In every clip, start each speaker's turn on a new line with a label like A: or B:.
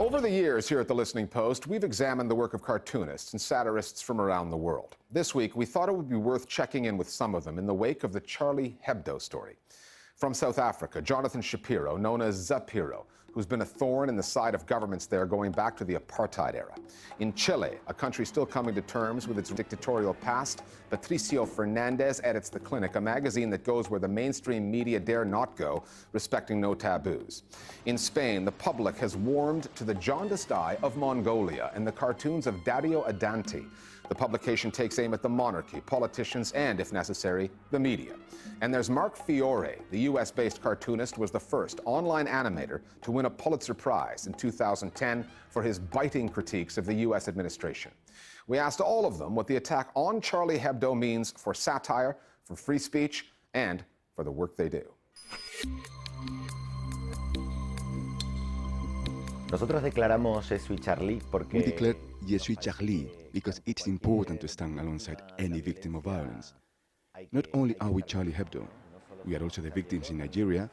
A: Over the years here at The Listening Post, we've examined the work of cartoonists and satirists from around the world. This week, we thought it would be worth checking in with some of them in the wake of the Charlie Hebdo story. From South Africa, Jonathan Shapiro, known as Zapiro, who's been a thorn in the side of governments there going back to the apartheid era. In Chile, a country still coming to terms with its dictatorial past, Patricio Fernandez edits The Clinic, a magazine that goes where the mainstream media dare not go, respecting no taboos. In Spain, the public has warmed to the jaundiced eye of Mongolia and the cartoons of Dario Adanti. The publication takes aim at the monarchy, politicians, and, if necessary, the media. And there's Mark Fiore, the US-based cartoonist, was the first online animator to win a Pulitzer Prize in 2010 for his biting critiques of the US administration. We asked all of them what the attack on Charlie Hebdo means for satire, for free speech, and for the work they do.
B: Nosotros declaramos Je suis Charlie porque...
C: We declared Je suis Charlie because it's important to stand alongside any victim of violence. Not only are we Charlie Hebdo, we are also the victims in Nigeria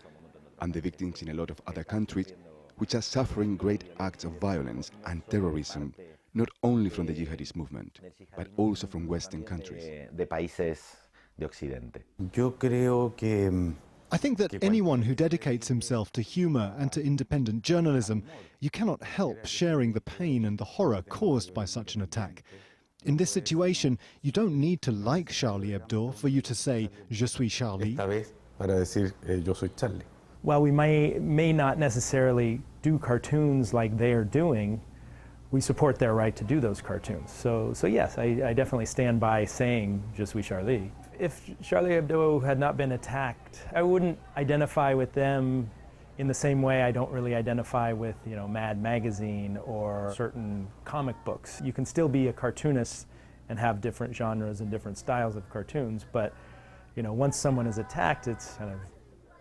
C: and the victims in a lot of other countries which are suffering great acts of violence and terrorism, not only from the jihadist movement, but also from Western countries.
B: De países de Occidente.
D: Yo creo que...
E: I think that anyone who dedicates himself to humour and to independent journalism, you cannot help sharing the pain and the horror caused by such an attack. In this situation, you don't need to like Charlie Hebdo for you to say, Je suis Charlie.
D: Esta vez para decir, yo soy Charlie.
F: While we may not necessarily do cartoons like they are doing, we support their right to do those cartoons. So yes, I definitely stand by saying Je suis Charlie. If Charlie Hebdo had not been attacked, I wouldn't identify with them in the same way I don't really identify with, Mad Magazine or certain comic books. You can still be a cartoonist and have different genres and different styles of cartoons, but once someone is attacked, it's kind of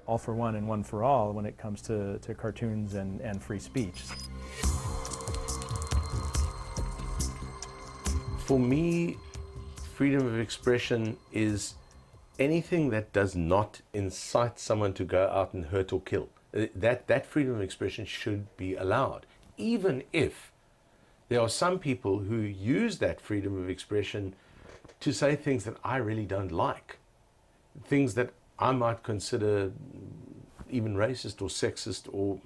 F: all for one and one for all when it comes to cartoons and free speech.
G: For me, freedom of expression is anything that does not incite someone to go out and hurt or kill. That freedom of expression should be allowed, even if there are some people who use that freedom of expression to say things that I really don't like, things that I might consider even racist or sexist or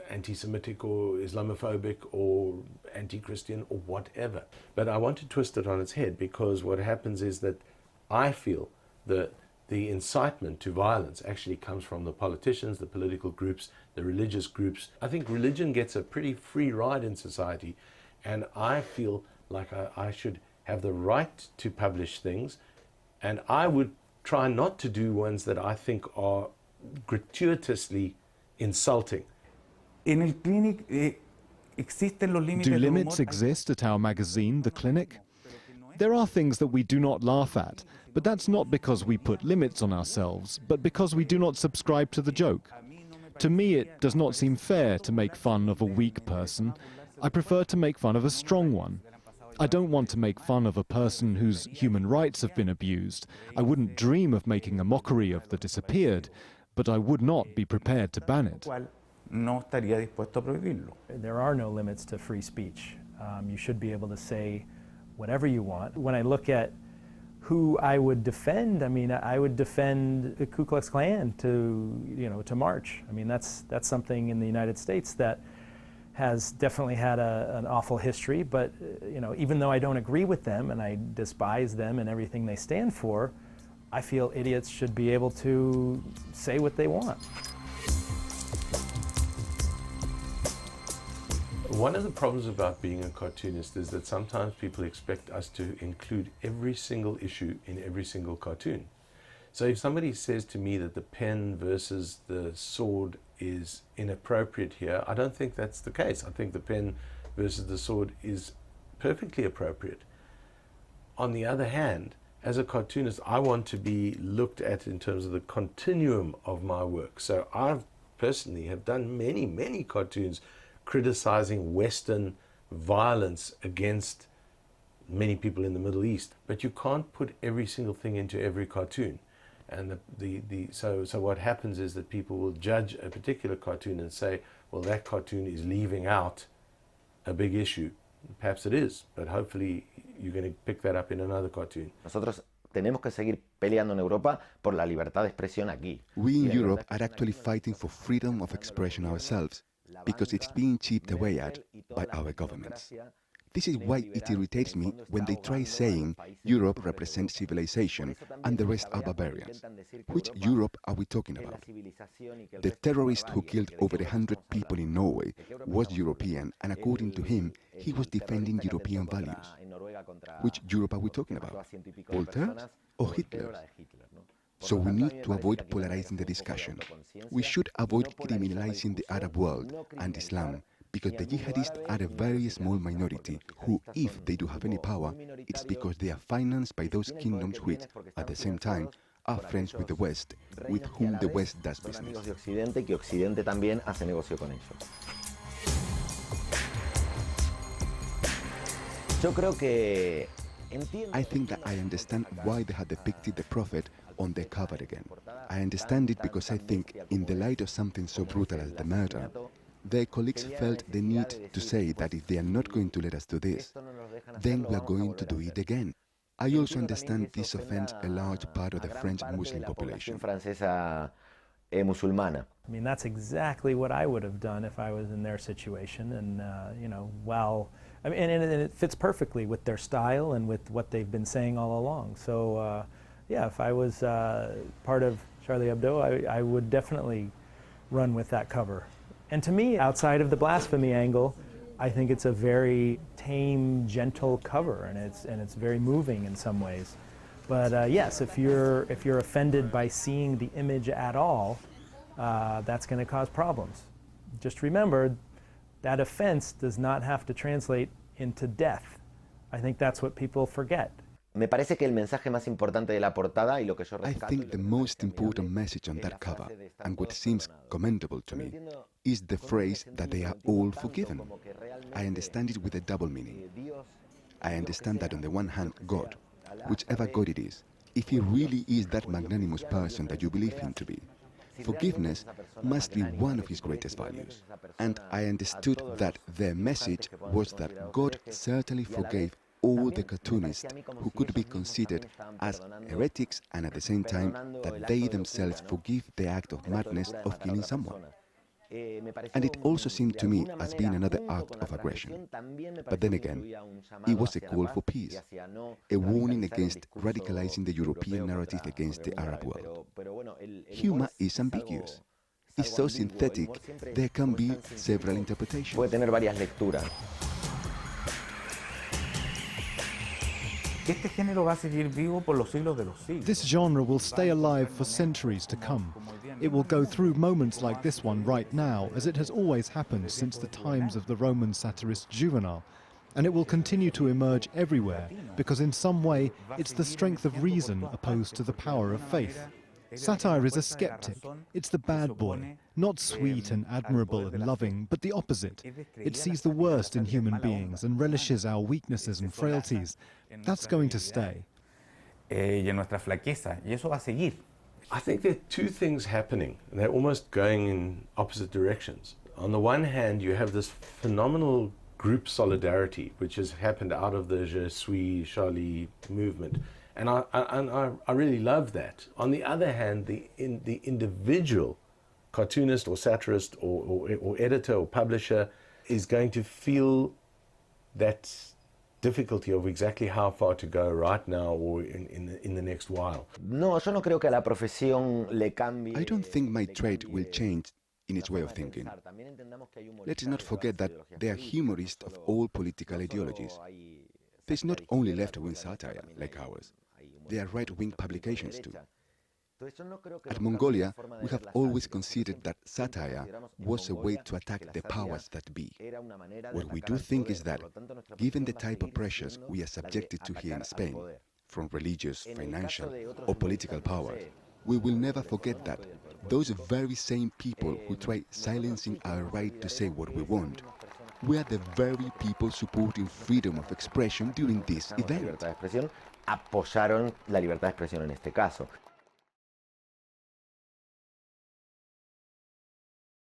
G: anti-Semitic or Islamophobic or anti-Christian or whatever. But I want to twist it on its head, because what happens is that I feel that the incitement to violence actually comes from the politicians, the political groups, the religious groups. I think religion gets a pretty free ride in society, and I feel like I should have the right to publish things, and I would try not to do ones that I think are gratuitously insulting.
D: En el Clinic existen los límites.
E: Do limits exist at our magazine, The Clinic? There are things that we do not laugh at, but that's not because we put limits on ourselves, but because we do not subscribe to the joke. To me, it does not seem fair to make fun of a weak person. I prefer to make fun of a strong one. I don't want to make fun of a person whose human rights have been abused. I wouldn't dream of making a mockery of the disappeared, but I would not be prepared to ban it.
D: No estaría dispuesto a prohibirlo.
F: There are no limits to free speech. You should be able to say whatever you want. When I look at who I would defend, I would defend the Ku Klux Klan to march. That's something in the United States that has definitely had an awful history, but even though I don't agree with them and I despise them and everything they stand for, I feel idiots should be able to say what they want.
G: One of the problems about being a cartoonist is that sometimes people expect us to include every single issue in every single cartoon. So if somebody says to me that the pen versus the sword is inappropriate here, I don't think that's the case. I think the pen versus the sword is perfectly appropriate. On the other hand, as a cartoonist, I want to be looked at in terms of the continuum of my work. So I personally have done many, many cartoons criticizing Western violence against many people in the Middle East. But you can't put every single thing into every cartoon. And so what happens is that people will judge a particular cartoon and say, well, that cartoon is leaving out a big issue. Perhaps it is, but hopefully you're going to pick that up in another cartoon.
B: Nosotros tenemos que seguir peleando en Europa por la libertad de expresión aquí.
C: We in Europe are actually fighting for freedom of expression ourselves because it's being chipped away at by our governments. This is why it irritates me when they try saying Europe represents civilization and the rest are barbarians. Which Europe are we talking about? The terrorist who killed over 100 people in Norway was European, and according to him, he was defending European values. Which Europe are we talking about? Voltaire's or Hitler's? So we need to avoid polarizing the discussion. We should avoid criminalizing the Arab world and Islam, because the jihadists are a very small minority who, if they do have any power, it's because they are financed by those kingdoms which, at the same time, are friends with the West, with whom the West does business.
B: De Occidente, que Occidente también hace negocio con ellos. Yo creo que
C: I think that I understand why they had depicted the Prophet on their cover again. I understand it because I think, in the light of something so brutal as the murder, their colleagues felt the need to say that if they are not going to let us do this, then we are going to do it again. I also understand this offends a large part of the French Muslim population.
B: Francesa musulmana.
F: I mean, that's exactly what I would have done if I was in their situation. And, I mean, and it fits perfectly with their style and with what they've been saying all along. So, yeah, if I was part of Charlie Hebdo, I would definitely run with that cover. And to me, outside of the blasphemy angle, I think it's a very tame, gentle cover, and it's very moving in some ways. But yes, if you're offended by seeing the image at all, that's going to cause problems. Just remember, that offense does not have to translate into death. I think that's what people forget.
B: Me parece que el mensaje más importante de la portada y lo que yo
C: I
B: rescato
C: think the most important message on that cover, and what seems commendable to me, is the phrase that they are all forgiven. I understand it with a double meaning. I understand that on the one hand, God, whichever God it is, if he really is that magnanimous person that you believe him to be, forgiveness must be one of his greatest values. And I understood that their message was that God certainly forgave all the cartoonists who could be considered as heretics, and at the same time that they themselves forgive the act of madness of killing someone. And it also seemed to me as being another act of aggression. But then again, it was a call for peace, a warning against radicalizing the European narrative against the Arab world. Humor is ambiguous. It's so synthetic, there can be several interpretations.
B: puede tener varias lecturas.
D: Este género va a seguir vivo por los siglos de los siglos.
E: This genre will stay alive for centuries to come. It will go through moments like this one right now, as it has always happened since the times of the Roman satirist Juvenal. And it will continue to emerge everywhere, because in some way it's the strength of reason opposed to the power of faith. Satire is a skeptic. It's the bad boy, not sweet and admirable and loving, but the opposite. It sees the worst in human beings and relishes our weaknesses and frailties. That's going to stay.
D: Y en nuestra flaqueza, y eso va a seguir.
G: I think there are two things happening. They're almost going in opposite directions. On the one hand, you have this phenomenal group solidarity, which has happened out of the Je suis, Charlie movement. And I really love that. On the other hand, the individual cartoonist or satirist or editor or publisher is going to feel that difficulty of exactly how far to go right now or in the next while.
B: No, yo no creo que a la profesión le cambie.
C: I don't think my trade will change in its way of thinking. Let's not forget that they are humorists of all political ideologies. There's not only left-wing satire like ours. There are right-wing publications too. At Mongolia, we have always considered that satire was a way to attack the powers that be. What we do think is that, given the type of pressures we are subjected to here in Spain, from religious, financial, or political power, we will never forget that those very same people who try silencing our right to say what we want, we are the very people supporting freedom of expression during this event.
B: Apoyaron la libertad de expresión en este caso.